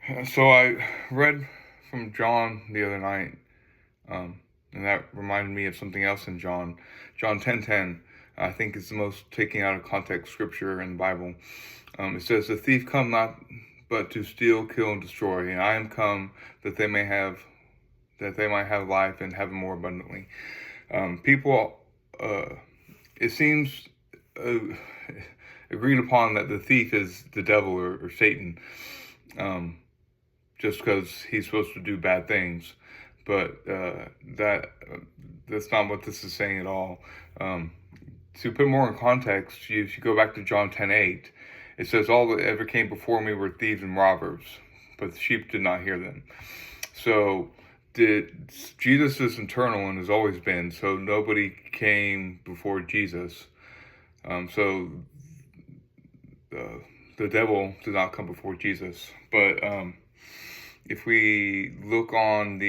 So I read from John the other night, and that reminded me of something else in John. John 10:10, I think is the most taking out of context scripture in the Bible. It says, "The thief come not but to steal, kill, and destroy, and I am come that they might have life and have it more abundantly." People, it seems uh, agreed upon that the thief is the devil or Satan. Just because he's supposed to do bad things, but that's not what this is saying at all. To put more in context, if you go back to John 10:8, it says, "All that ever came before me were thieves and robbers, but the sheep did not hear them." So Jesus is eternal and has always been, so nobody came before Jesus. So the devil did not come before Jesus. But if we look on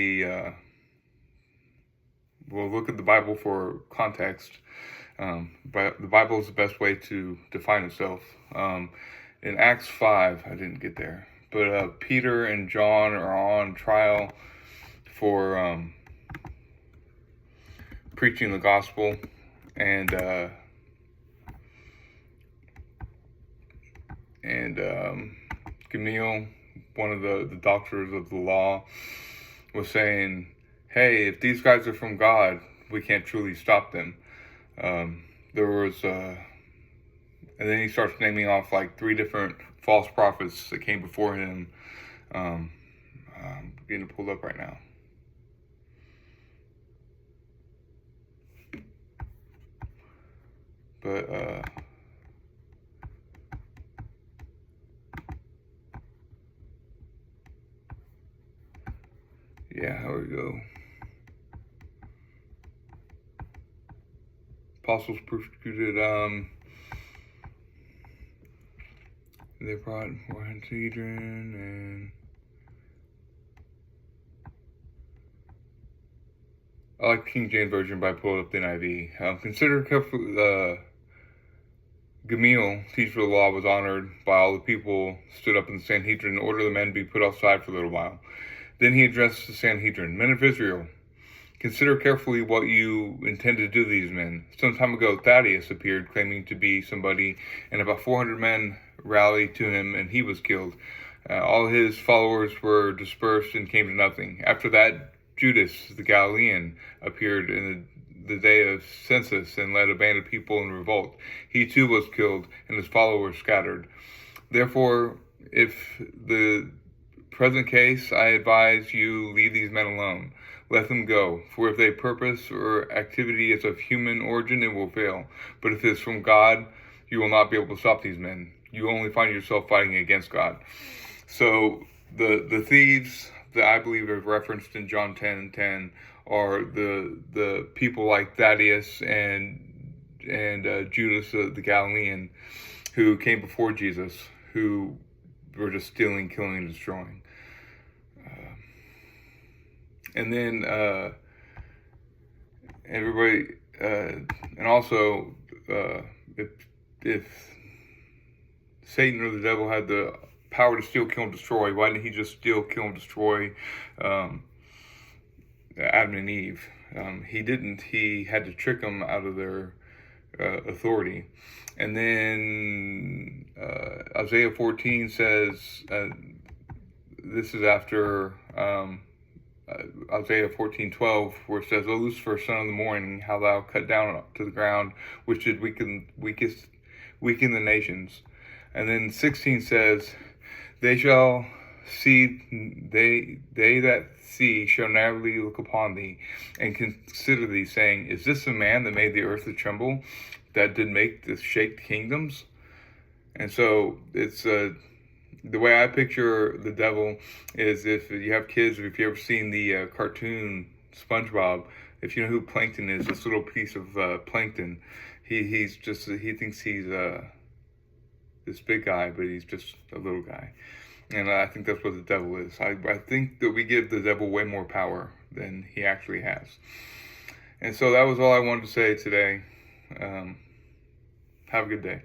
we'll look at the Bible for context. But the Bible is the best way to define itself. In Acts 5, I didn't get there, but Peter and John are on trial for preaching the gospel, and Gamaliel, one of the doctors of the law, was saying, "Hey, if these guys are from God, we can't truly stop them." There was, and then he starts naming off like 3 different false prophets that came before him. I'm getting it pulled up right now. But yeah, here we go. Apostles persecuted, they brought Sanhedrin, and I like King James Version, but I pulled up the NIV. Consider carefully, Gamaliel, teacher of the law, was honored by all the people, stood up in the Sanhedrin, and ordered the men to be put outside for a little while. Then he addressed the Sanhedrin, "Men of Israel, consider carefully what you intend to do to these men. Some time ago, Thaddeus appeared claiming to be somebody, and about 400 men rallied to him, and he was killed. All his followers were dispersed and came to nothing. After that, Judas the Galilean appeared in the day of census and led a band of people in revolt. He too was killed, and his followers scattered. Therefore, if the present case, I advise you leave these men alone. Let them go, for if their purpose or activity is of human origin, it will fail. But if it is from God, you will not be able to stop these men. You only find yourself fighting against God." So the thieves that I believe are referenced in John 10:10 are the people like Thaddeus and Judas the Galilean, who came before Jesus, who were just stealing, killing, and destroying. And then everybody, and also, if Satan or the devil had the power to steal, kill, and destroy, why didn't he just steal, kill, and destroy Adam and Eve? He didn't. He had to trick them out of their authority. And then Isaiah 14 says, this is after Isaiah 14:12, where it says, "O Lucifer, son of the morning, how thou cut down to the ground, which did weaken the nations." And then 16 says, "They shall see, they that see shall narrowly look upon thee, and consider thee, saying, Is this a man that made the earth to tremble, that did make the shake kingdoms?" And so it's the way I picture the devil is, if you have kids, or if you've ever seen the cartoon SpongeBob, if you know who Plankton is, this little piece of plankton, he thinks he's this big guy, but he's just a little guy. And I think that's what the devil is. I think that we give the devil way more power than he actually has. And so that was all I wanted to say today. Have a good day.